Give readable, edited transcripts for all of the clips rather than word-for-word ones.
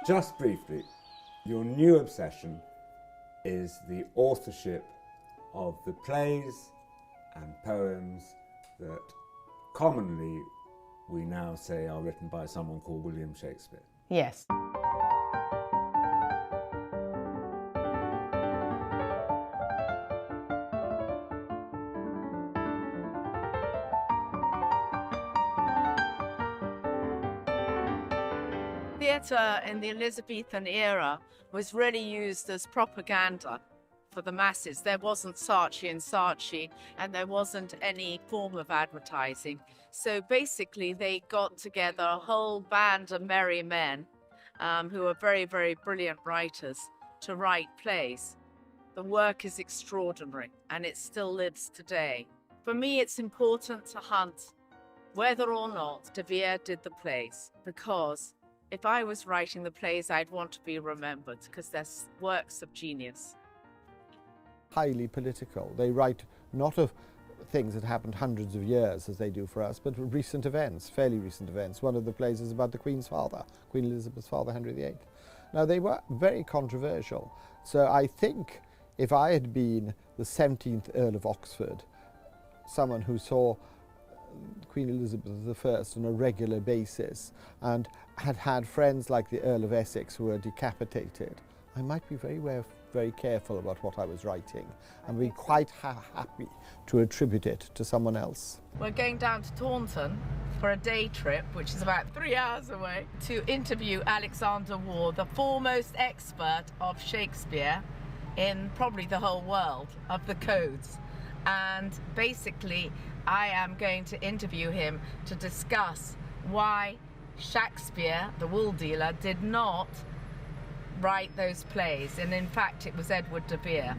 Just briefly, your new obsession is the authorship of the plays and poems that commonly we now say are written by someone called William Shakespeare. Yes. Theatre in the Elizabethan era was really used as propaganda for the masses. There wasn't Saatchi and Saatchi, and there wasn't any form of advertising. So basically they got together a whole band of merry men who are very, very brilliant writers to write plays. The work is extraordinary and it still lives today. For me, it's important to hunt whether or not De Vere did the plays, because if I was writing the plays, I'd want to be remembered because they're works of genius. Highly political. They write not of things that happened hundreds of years as they do for us, but recent events, fairly recent events. One of the plays is about the Queen's father, Queen Elizabeth's father, Henry VIII. Now, they were very controversial. So I think if I had been the 17th Earl of Oxford, someone who saw Queen Elizabeth I on a regular basis and had had friends like the Earl of Essex who were decapitated, I might be very careful about what I was writing and be quite happy to attribute it to someone else. We're going down to Taunton for a day trip, which is about 3 hours away, to interview Alexander Waugh, the foremost expert of Shakespeare in probably the whole world, of the codes. And basically, I am going to interview him to discuss why Shakespeare, the wool dealer, did not write those plays, and in fact it was Edward De Vere.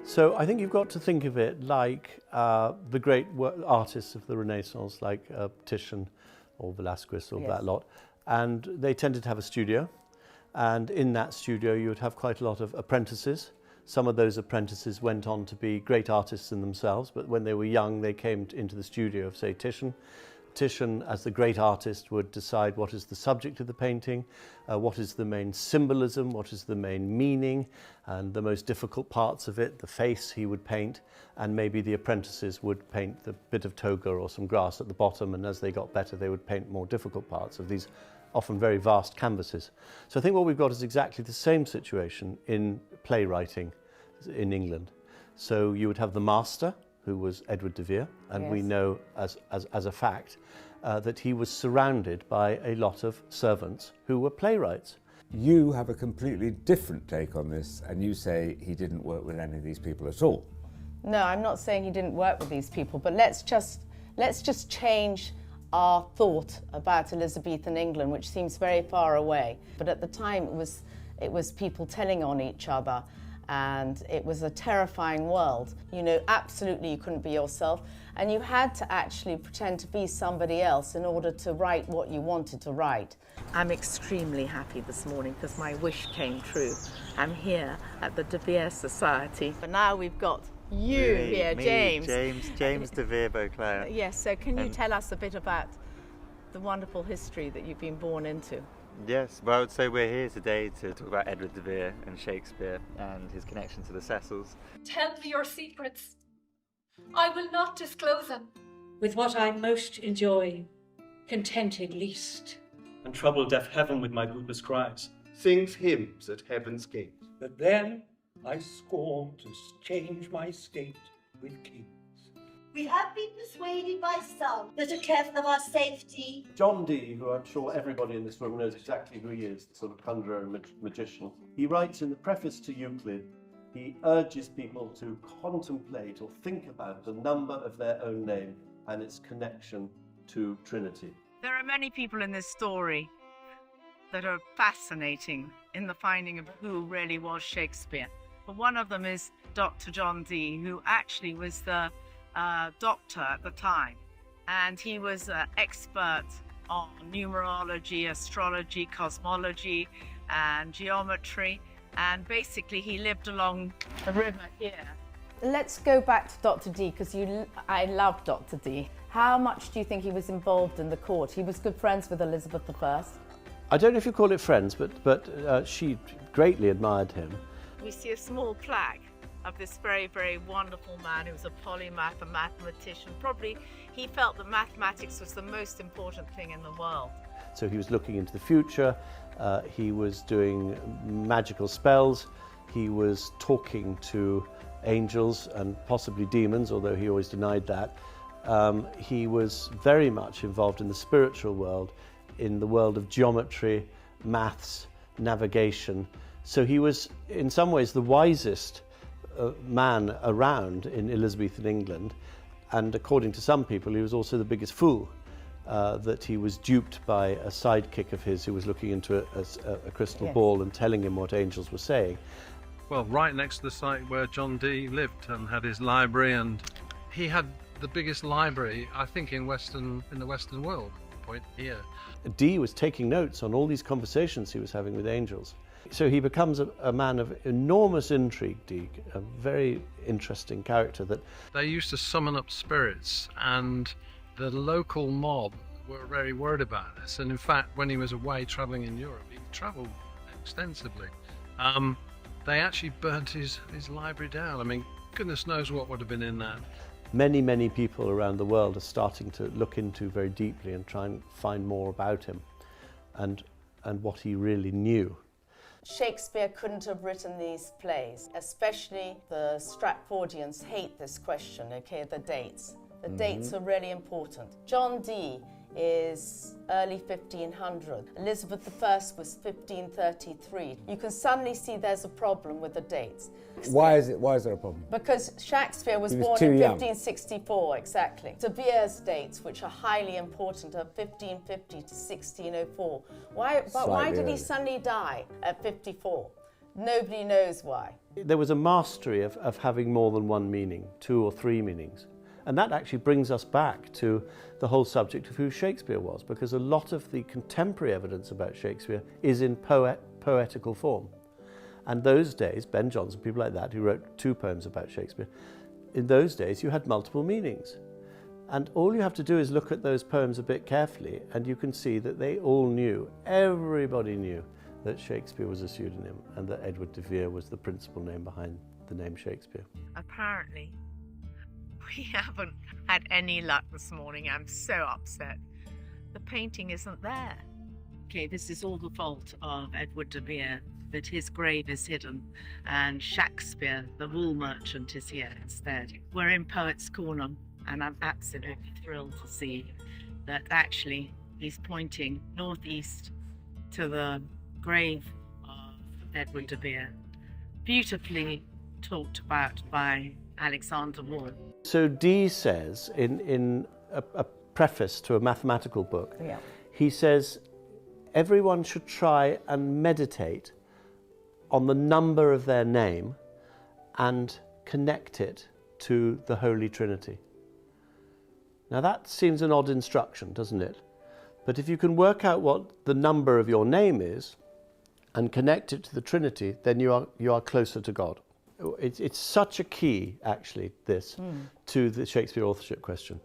So I think you've got to think of it like the great artists of the Renaissance, like Titian or Velázquez or Yes. that lot, and they tended to have a studio, and in that studio you would have quite a lot of apprentices. Some of those apprentices went on to be great artists in themselves, but when they were young they came into the studio of, say, Titian. Titian, as the great artist, would decide what is the subject of the painting, what is the main symbolism, what is the main meaning, and the most difficult parts of it, the face he would paint, and maybe the apprentices would paint the bit of toga or some grass at the bottom, and as they got better they would paint more difficult parts of these often very vast canvases. So I think what we've got is exactly the same situation in playwriting in England. So you would have the master, who was Edward De Vere, and Yes. we know as a fact that he was surrounded by a lot of servants who were playwrights. You have a completely different take on this, and you say he didn't work with any of these people at all. No, I'm not saying he didn't work with these people, but let's just change our thought about Elizabethan England, which seems very far away. But at the time it was people telling on each other, and it was a terrifying world. You know, absolutely you couldn't be yourself, and you had to actually pretend to be somebody else in order to write what you wanted to write. I'm extremely happy this morning because my wish came true. I'm here at the De Vere Society, but now we've got you here, James. James De Vere Beauclerk. Yes, so can you tell us a bit about the wonderful history that you've been born into? Yes, well, so we're here today to talk about Edward De Vere and Shakespeare and his connection to the Cecils. Tell me your secrets. I will not disclose them. With what I most enjoy, contented least. And trouble deaf heaven with my bootless cries. Sings hymns at heaven's gate. But then I scorn to change my state with kings. We have been persuaded by some that are careful of our safety. Dr Dee, who I'm sure everybody in this room knows exactly who he is, the sort of conjurer and magician, he writes in the preface to Euclid, he urges people to contemplate or think about the number of their own name and its connection to Trinity. There are many people in this story that are fascinating in the finding of who really was Shakespeare. But one of them is Dr. John Dee, who actually was the doctor at the time, and he was an expert on numerology, astrology, cosmology and geometry, and basically he lived along the river here. Let's go back to Dr Dee, because I love Dr Dee. How much do you think he was involved in the court? He was good friends with Elizabeth I. I don't know if you call it friends, but she greatly admired him. We see a small plaque of this very, very wonderful man who was a polymath, a mathematician. Probably he felt that mathematics was the most important thing in the world. So he was looking into the future, he was doing magical spells, he was talking to angels and possibly demons, although he always denied that. He was very much involved in the spiritual world, in the world of geometry, maths, navigation. So he was in some ways the wisest man around in Elizabethan England, and according to some people he was also the biggest fool, that he was duped by a sidekick of his who was looking into a crystal ball and telling him what angels were saying. Well, right next to the site where John Dee lived and had his library, and he had the biggest library, I think, in the Western world, point here. Dee was taking notes on all these conversations he was having with angels. So he becomes a man of enormous intrigue, Dee, a very interesting character. That they used to summon up spirits, and the local mob were very worried about this. And in fact, when he was away travelling in Europe, he travelled extensively. They actually burnt his library down. I mean, goodness knows what would have been in that. Many, many people around the world are starting to look into very deeply and try and find more about him and what he really knew. Shakespeare couldn't have written these plays, especially the Stratfordians hate this question, okay, the dates. The dates are really important. John Dee is early 1500. Elizabeth I was 1533. You can suddenly see there's a problem with the dates. Why is there a problem? Because Shakespeare was born too in young. 1564, exactly. De Vere's dates, which are highly important, are 1550 to 1604. Why did he suddenly die at 54? Nobody knows why. There was a mastery of having more than one meaning, 2 or 3 meanings. And that actually brings us back to the whole subject of who Shakespeare was, because a lot of the contemporary evidence about Shakespeare is in poetical form. And those days, Ben Jonson, people like that, who wrote 2 poems about Shakespeare, in those days you had multiple meanings. And all you have to do is look at those poems a bit carefully, and you can see that they all knew, everybody knew, that Shakespeare was a pseudonym and that Edward De Vere was the principal name behind the name Shakespeare. Apparently, we haven't had any luck this morning. I'm so upset. The painting isn't there. Okay, this is all the fault of Edward De Vere, that his grave is hidden, and Shakespeare, the wool merchant, is here instead. We're in Poets' Corner, and I'm absolutely thrilled to see that actually he's pointing northeast to the grave of Edward De Vere, beautifully talked about by Alexander Waugh. So Dee says in a preface to a mathematical book, he says everyone should try and meditate on the number of their name and connect it to the Holy Trinity. Now that seems an odd instruction, doesn't it? But if you can work out what the number of your name is and connect it to the Trinity, then you are closer to God. It's such a key, actually, this, to the Shakespeare authorship question.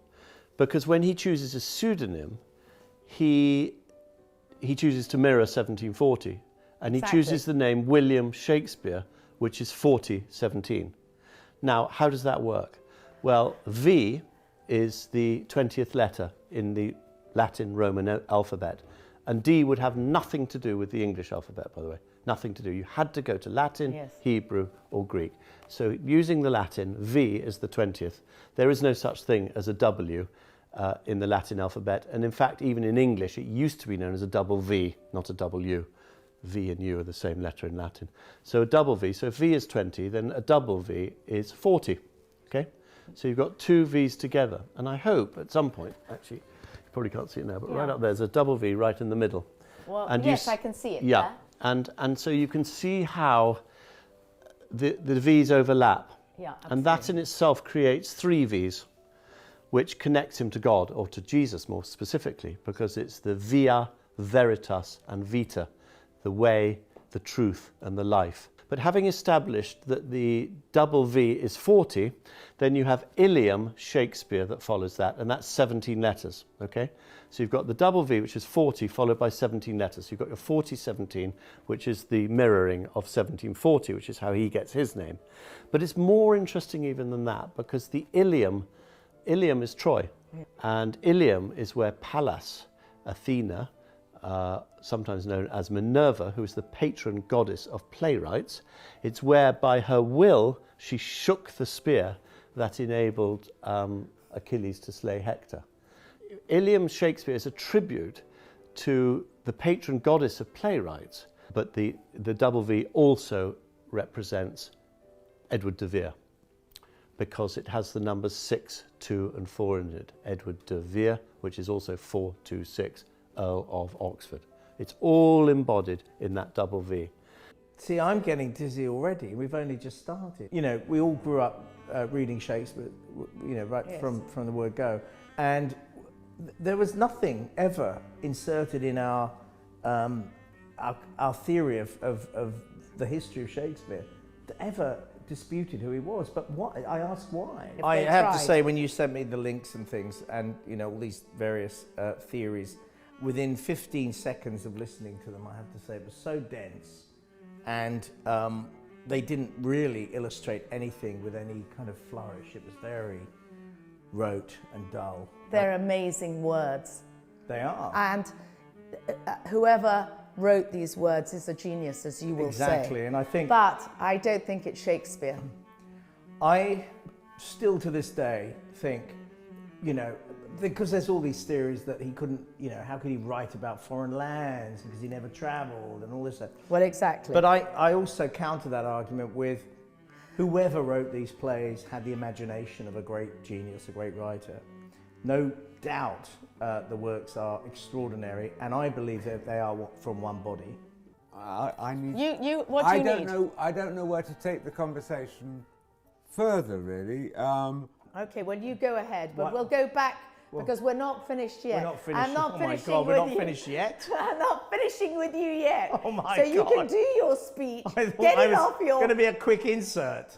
Because when he chooses a pseudonym, he chooses to mirror 1740. And he chooses the name William Shakespeare, which is 4017. Now, how does that work? Well, V is the 20th letter in the Latin Roman alphabet. And D would have nothing to do with the English alphabet, by the way. Nothing to do. You had to go to Latin, Hebrew, or Greek. So using the Latin, V is the 20th. There is no such thing as a W in the Latin alphabet. And in fact, even in English, it used to be known as a double V, not a double U. V and U are the same letter in Latin. So a double V, so if V is 20, then a double V is 40, okay? So you've got 2 V's together. And I hope at some point, actually, you probably can't see it now, but right up there's a double V right in the middle. Well, and yes, I can see it. Yeah, and so you can see how the V's overlap. Yeah, absolutely. And that in itself creates 3 V's, which connects him to God, or to Jesus more specifically, because it's the via, veritas, and vita, the way, the truth, and the life. But having established that the double V is 40, then you have Ilium Shakespeare that follows that, and that's 17 letters, okay? So you've got the double V, which is 40, followed by 17 letters. You've got your 4017, which is the mirroring of 1740, which is how he gets his name. But it's more interesting even than that, because the Ilium is Troy, and Ilium is where Pallas, Athena, sometimes known as Minerva, who is the patron goddess of playwrights. It's where by her will she shook the spear that enabled Achilles to slay Hector. Ilium Shakespeare is a tribute to the patron goddess of playwrights, but the double V also represents Edward De Vere, because it has the numbers 6, 2 and 4 in it. Edward De Vere, which is also 426, Earl of Oxford. It's all embodied in that double V. See, I'm getting dizzy already. We've only just started. You know, we all grew up reading Shakespeare, you know, right from the word go. And there was nothing ever inserted in our theory of the history of Shakespeare that ever disputed who he was. But why? I asked why. I have to say, when you sent me the links and things, and you know, all these various theories, within 15 seconds of listening to them, I have to say it was so dense, and they didn't really illustrate anything with any kind of flourish. It was very rote and dull. They're amazing words. They are. And whoever wrote these words is a genius, as you will say. Exactly, and I think... But I don't think it's Shakespeare. I still to this day think, you know, because there's all these theories that he couldn't, you know, how could he write about foreign lands because he never travelled and all this stuff. Well, exactly. But I also counter that argument with whoever wrote these plays had the imagination of a great genius, a great writer. No doubt the works are extraordinary, and I believe that they are from one body. I need... What do you need? I don't know where to take the conversation further, really. Okay, well, you go ahead, but we'll go back, because we're not finished yet. We're not finished. I'm not oh finishing my God, with we're not you. finished yet? I'm not finishing with you yet. Oh my So God. you can do your speech. I thought Get I it was off your... going to be a quick insert.